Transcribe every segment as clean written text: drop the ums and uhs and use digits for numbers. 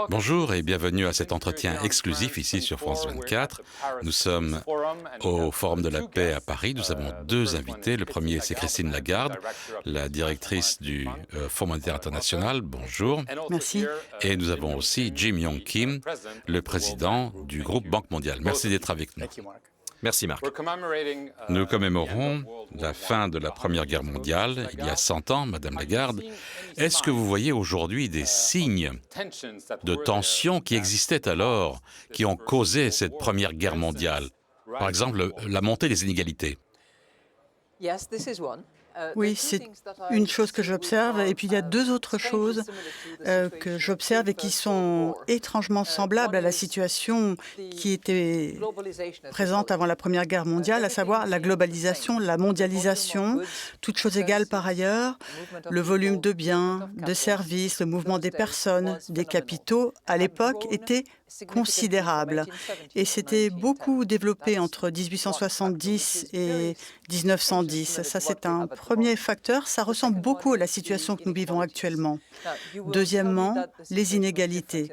Bonjour et bienvenue à cet entretien exclusif ici sur France 24. Nous sommes au Forum de la paix à Paris. Nous avons deux invités. Le premier, c'est Christine Lagarde, la directrice du Fonds monétaire international. Bonjour. Merci. Et nous avons aussi Jim Yong Kim, le président du groupe Banque mondiale. Merci d'être avec nous. Merci Marc. Nous commémorons la fin de la Première Guerre mondiale, il y a 100 ans, Madame Lagarde. Est-ce que vous voyez aujourd'hui des signes de tension qui existaient alors, qui ont causé cette Première Guerre mondiale? Par exemple, la montée des inégalités. Oui, c'est une chose que j'observe. Et puis il y a deux autres choses que j'observe et qui sont étrangement semblables à la situation qui était présente avant la Première Guerre mondiale, à savoir la globalisation, la mondialisation, toutes choses égales par ailleurs, le volume de biens, de services, le mouvement des personnes, des capitaux, à l'époque, était considérable. Et c'était beaucoup développé entre 1870 et 1910. Ça, c'est un premier facteur. Ça ressemble beaucoup à la situation que nous vivons actuellement. Deuxièmement, les inégalités.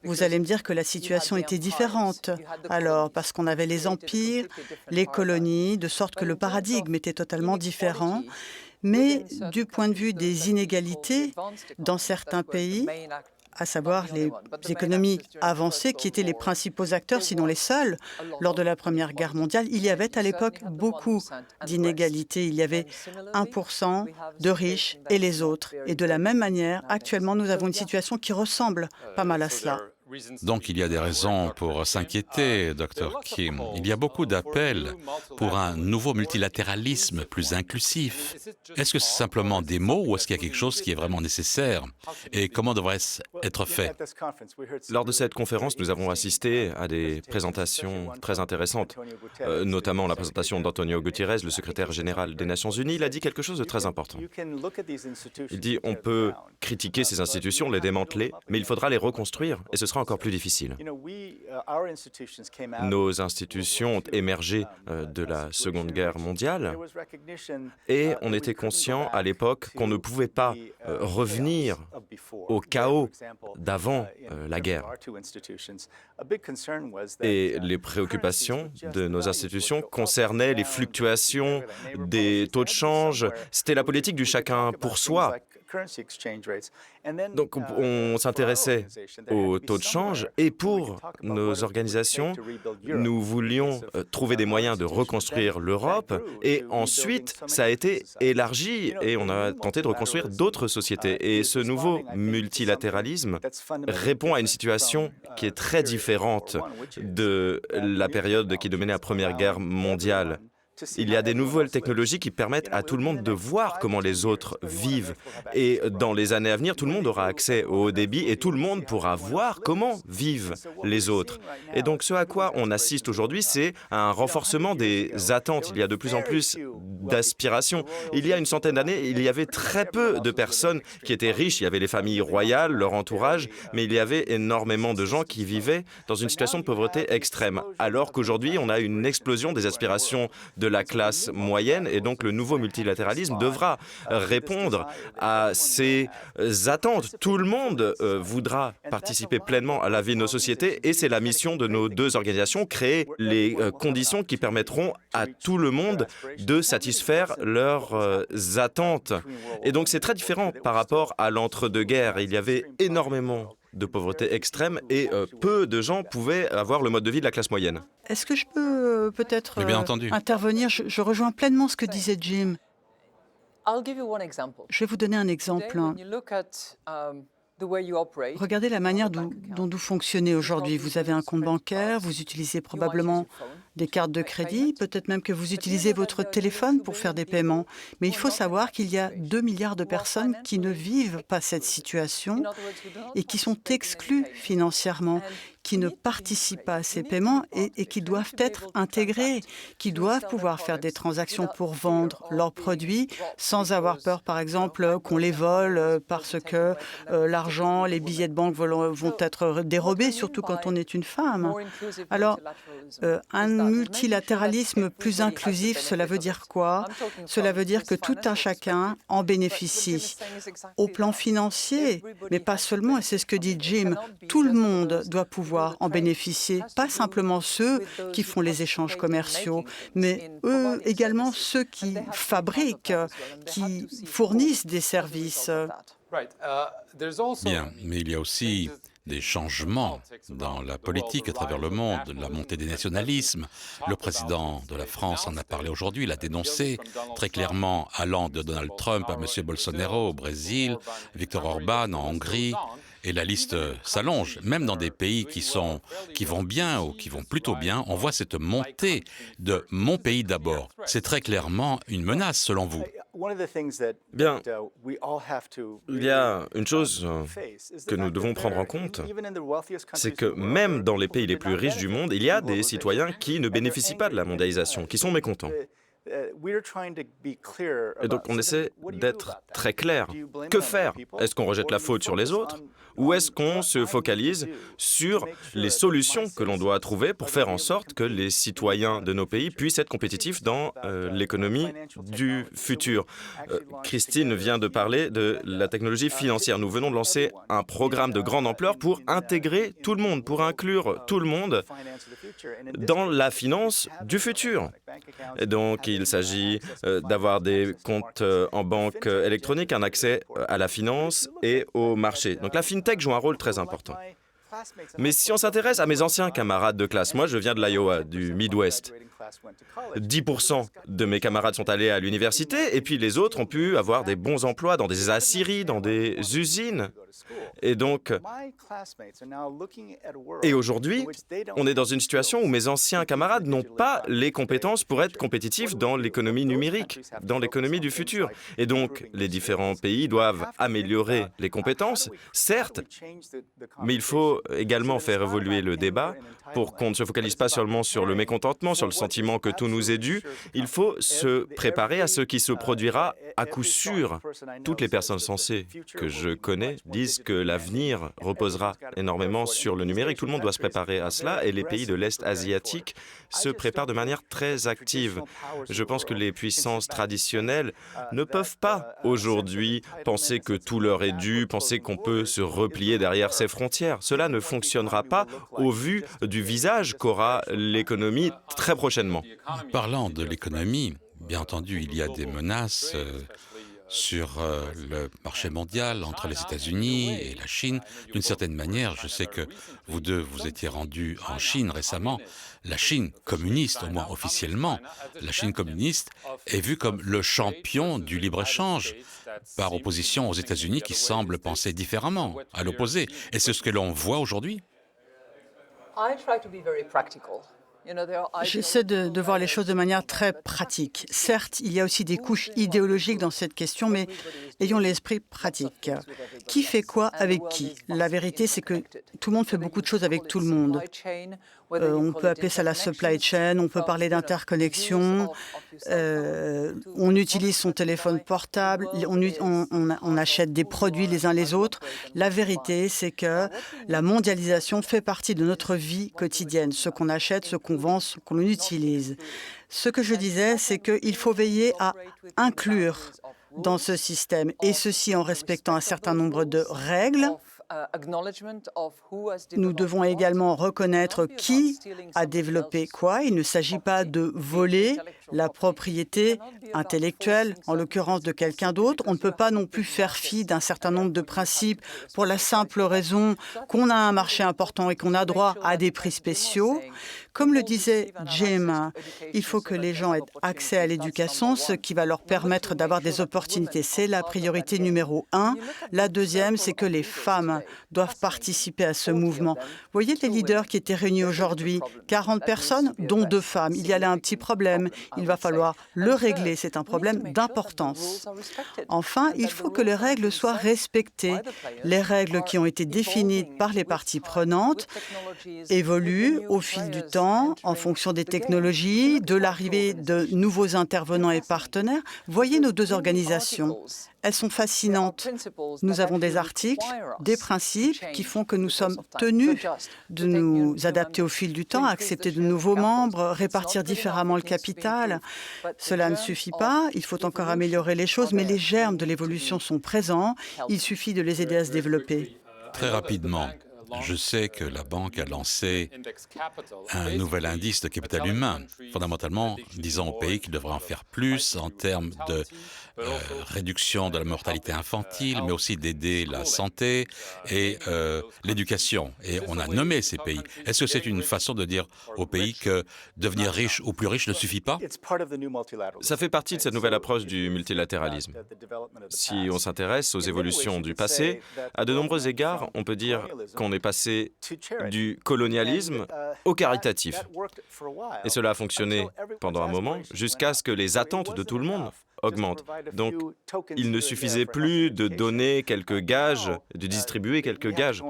Vous allez me dire que la situation était différente. Alors, parce qu'on avait les empires, les colonies, de sorte que le paradigme était totalement différent. Mais du point de vue des inégalités, dans certains pays, à savoir les économies avancées qui étaient les principaux acteurs, sinon les seuls, lors de la Première Guerre mondiale, il y avait à l'époque beaucoup d'inégalités. Il y avait 1% de riches et les autres. Et de la même manière, actuellement, nous avons une situation qui ressemble pas mal à cela. Donc il y a des raisons pour s'inquiéter, Dr Kim. Il y a beaucoup d'appels pour un nouveau multilatéralisme plus inclusif. Est-ce que c'est simplement des mots ou est-ce qu'il y a quelque chose qui est vraiment nécessaire? Et comment devrait-ce être fait? Lors de cette conférence, nous avons assisté à des présentations très intéressantes, notamment la présentation d'Antonio Guterres, le secrétaire général des Nations Unies. Il a dit quelque chose de très important. Il dit on peut critiquer ces institutions, les démanteler, mais il faudra les reconstruire et ce sera encore plus difficile. Nos institutions ont émergé de la Seconde Guerre mondiale et on était conscient à l'époque qu'on ne pouvait pas revenir au chaos d'avant la guerre. Et les préoccupations de nos institutions concernaient les fluctuations des taux de change. C'était la politique du chacun pour soi. Donc on s'intéressait aux taux de change et pour nos organisations, nous voulions trouver des moyens de reconstruire l'Europe et ensuite ça a été élargi et on a tenté de reconstruire d'autres sociétés. Et ce nouveau multilatéralisme répond à une situation qui est très différente de la période qui dominait la Première Guerre mondiale. Il y a des nouvelles technologies qui permettent à tout le monde de voir comment les autres vivent. Et dans les années à venir, tout le monde aura accès au haut débit et tout le monde pourra voir comment vivent les autres. Et donc ce à quoi on assiste aujourd'hui, c'est un renforcement des attentes. Il y a de plus en plus d'aspirations. Il y a une centaine d'années, il y avait très peu de personnes qui étaient riches. Il y avait les familles royales, leur entourage, mais il y avait énormément de gens qui vivaient dans une situation de pauvreté extrême. Alors qu'aujourd'hui, on a une explosion des aspirations de la classe moyenne et donc le nouveau multilatéralisme devra répondre à ces attentes. Tout le monde voudra participer pleinement à la vie de nos sociétés et c'est la mission de nos deux organisations, créer les conditions qui permettront à tout le monde de satisfaire leurs attentes. Et donc c'est très différent par rapport à l'entre-deux-guerres. Il y avait énormément de pauvreté extrême et peu de gens pouvaient avoir le mode de vie de la classe moyenne. Est-ce que je peux peut-être intervenir? Je rejoins pleinement ce que disait Jim. Je vais vous donner un exemple. Regardez la manière dont vous fonctionnez aujourd'hui. Vous avez un compte bancaire, vous utilisez probablement des cartes de crédit, peut-être même que vous utilisez votre téléphone pour faire des paiements. Mais il faut savoir qu'il y a 2 milliards de personnes qui ne vivent pas cette situation et qui sont exclues financièrement, qui ne participent pas à ces paiements et qui doivent être intégrés, qui doivent pouvoir faire des transactions pour vendre leurs produits sans avoir peur, par exemple, qu'on les vole parce que l'argent, les billets de banque vont être dérobés, surtout quand on est une femme. Alors, un multilatéralisme plus inclusif, cela veut dire quoi? Cela veut dire que tout un chacun en bénéficie. Au plan financier, mais pas seulement, et c'est ce que dit Jim, tout le monde doit pouvoir en bénéficier, pas simplement ceux qui font les échanges commerciaux, mais eux également ceux qui fabriquent, qui fournissent des services. Bien, mais il y a aussi des changements dans la politique à travers le monde, la montée des nationalismes. Le président de la France en a parlé aujourd'hui, il a dénoncé très clairement, allant de Donald Trump à M. Bolsonaro au Brésil, Viktor Orban en Hongrie, et la liste s'allonge. Même dans des pays qui vont bien ou qui vont plutôt bien, on voit cette montée de « mon pays d'abord ». C'est très clairement une menace, selon vous. Bien, il y a une chose que nous devons prendre en compte, c'est que même dans les pays les plus riches du monde, il y a des citoyens qui ne bénéficient pas de la mondialisation, qui sont mécontents. Et donc on essaie d'être très clair. Que faire? Est-ce qu'on rejette la faute sur les autres? Ou est-ce qu'on se focalise sur les solutions que l'on doit trouver pour faire en sorte que les citoyens de nos pays puissent être compétitifs dans l'économie du futur? Christine vient de parler de la technologie financière. Nous venons de lancer un programme de grande ampleur pour intégrer tout le monde, pour inclure tout le monde dans la finance du futur. Et donc, il s'agit d'avoir des comptes en banque électronique, un accès à la finance et au marché. Donc la FinTech joue un rôle très important. Mais si on s'intéresse à mes anciens camarades de classe, moi je viens de l'Iowa, du Midwest, 10% de mes camarades sont allés à l'université et puis les autres ont pu avoir des bons emplois dans des aciéries, dans des usines. Et donc, aujourd'hui, on est dans une situation où mes anciens camarades n'ont pas les compétences pour être compétitifs dans l'économie numérique, dans l'économie du futur. Et donc, les différents pays doivent améliorer les compétences, certes, mais il faut également faire évoluer le débat pour qu'on ne se focalise pas seulement sur le mécontentement, sur le sentiment que tout nous est dû. Il faut se préparer à ce qui se produira à coup sûr. Toutes les personnes sensées que je connais disent que l'avenir reposera énormément sur le numérique. Tout le monde doit se préparer à cela et les pays de l'Est asiatique se préparent de manière très active. Je pense que les puissances traditionnelles ne peuvent pas aujourd'hui penser que tout leur est dû, penser qu'on peut se replier derrière ses frontières. Cela ne fonctionnera pas au vu du visage qu'aura l'économie très prochainement. Parlant de l'économie, bien entendu, il y a des menaces sur le marché mondial entre les États-Unis et la Chine. D'une certaine manière, je sais que vous deux vous étiez rendus en Chine récemment. La Chine communiste, au moins officiellement, la Chine communiste est vue comme le champion du libre-échange, par opposition aux États-Unis qui semblent penser différemment, à l'opposé. Et c'est ce que l'on voit aujourd'hui? J'essaie de voir les choses de manière très pratique. Certes, il y a aussi des couches idéologiques dans cette question, mais ayons l'esprit pratique. Qui fait quoi avec qui? La vérité, c'est que tout le monde fait beaucoup de choses avec tout le monde. On peut appeler ça la supply chain, on peut parler d'interconnexion, on utilise son téléphone portable, on achète des produits les uns les autres. La vérité, c'est que la mondialisation fait partie de notre vie quotidienne, ce qu'on achète, ce qu'on vend, ce qu'on utilise. Ce que je disais, c'est qu'il faut veiller à inclure dans ce système, et ceci en respectant un certain nombre de règles. Nous devons également reconnaître qui a développé quoi. Il ne s'agit pas de voler la propriété intellectuelle, en l'occurrence de quelqu'un d'autre. On ne peut pas non plus faire fi d'un certain nombre de principes pour la simple raison qu'on a un marché important et qu'on a droit à des prix spéciaux. Comme le disait Jim, il faut que les gens aient accès à l'éducation, ce qui va leur permettre d'avoir des opportunités. C'est la priorité numéro 1. La deuxième, c'est que les femmes doivent participer à ce mouvement. Vous voyez les leaders qui étaient réunis aujourd'hui, 40 personnes, dont 2 femmes. Il y a là un petit problème. Il va falloir le régler. C'est un problème d'importance. Enfin, il faut que les règles soient respectées. Les règles qui ont été définies par les parties prenantes évoluent au fil du temps. dépend, en fonction des technologies, de l'arrivée de nouveaux intervenants et partenaires. Voyez nos deux organisations. Elles sont fascinantes. Nous avons des articles, des principes qui font que nous sommes tenus de nous adapter au fil du temps, accepter de nouveaux membres, répartir différemment le capital. Cela ne suffit pas, il faut encore améliorer les choses, mais les germes de l'évolution sont présents. Il suffit de les aider à se développer. Très rapidement, je sais que la banque a lancé un nouvel indice de capital humain, fondamentalement disant au pays qu'il devrait en faire plus en termes de réduction de la mortalité infantile, mais aussi d'aider la santé et l'éducation. Et on a nommé ces pays. Est-ce que c'est une façon de dire aux pays que devenir riche ou plus riche ne suffit pas? Ça fait partie de cette nouvelle approche du multilatéralisme. Si on s'intéresse aux évolutions du passé, à de nombreux égards, on peut dire qu'on est passé du colonialisme au caritatif. Et cela a fonctionné pendant un moment, jusqu'à ce que les attentes de tout le monde augmentent. Donc, il ne suffisait plus de donner quelques gages, de distribuer quelques gages.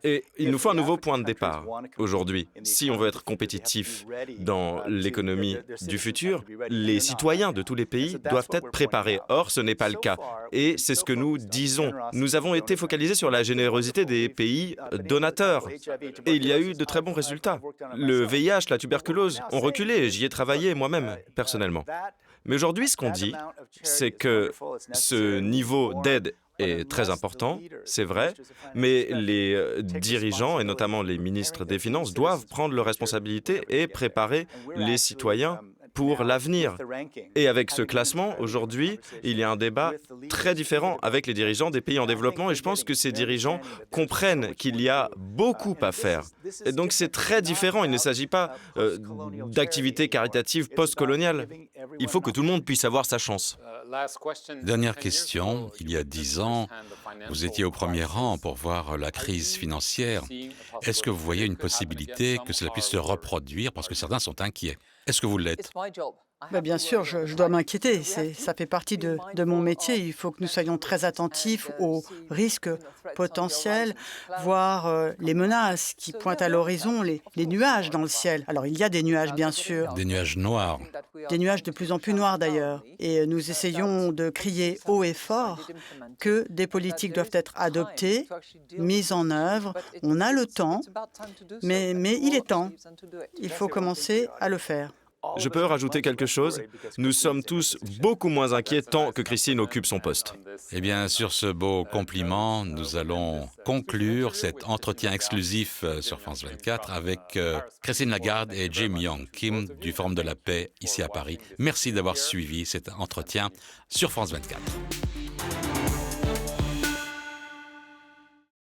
Et il nous faut un nouveau point de départ aujourd'hui. Si on veut être compétitif dans l'économie du futur, les citoyens de tous les pays doivent être préparés. Or, ce n'est pas le cas. Et c'est ce que nous disons. Nous avons été focalisés sur la générosité des pays donateurs. Et il y a eu de très bons résultats. Le VIH, la tuberculose ont reculé. J'y ai travaillé moi-même, personnellement. Mais aujourd'hui, ce qu'on dit, c'est que ce niveau d'aide est très important, c'est vrai, mais les dirigeants, et notamment les ministres des Finances, doivent prendre leurs responsabilités et préparer les citoyens pour l'avenir. Et avec ce classement, aujourd'hui, il y a un débat très différent avec les dirigeants des pays en développement et je pense que ces dirigeants comprennent qu'il y a beaucoup à faire. Et donc c'est très différent, il ne s'agit pas d'activités caritatives post-coloniales. Il faut que tout le monde puisse avoir sa chance. Dernière question. Il y a 10 ans, vous étiez au premier rang pour voir la crise financière. Est-ce que vous voyez une possibilité que cela puisse se reproduire parce que certains sont inquiets? Est-ce que vous l'êtes? Bien sûr, je dois m'inquiéter. Ça fait partie de mon métier. Il faut que nous soyons très attentifs aux risques potentiels, voire les menaces qui pointent à l'horizon, les nuages dans le ciel. Alors, il y a des nuages, bien sûr. Des nuages noirs. Des nuages de plus en plus noirs, d'ailleurs. Et nous essayons de crier haut et fort que des politiques doivent être adoptées, mises en œuvre. On a le temps, mais il est temps. Il faut commencer à le faire. Je peux rajouter quelque chose? Nous sommes tous beaucoup moins inquiets tant que Christine occupe son poste. Eh bien, sur ce beau compliment, nous allons conclure cet entretien exclusif sur France 24 avec Christine Lagarde et Jim Yong Kim du Forum de la paix ici à Paris. Merci d'avoir suivi cet entretien sur France 24.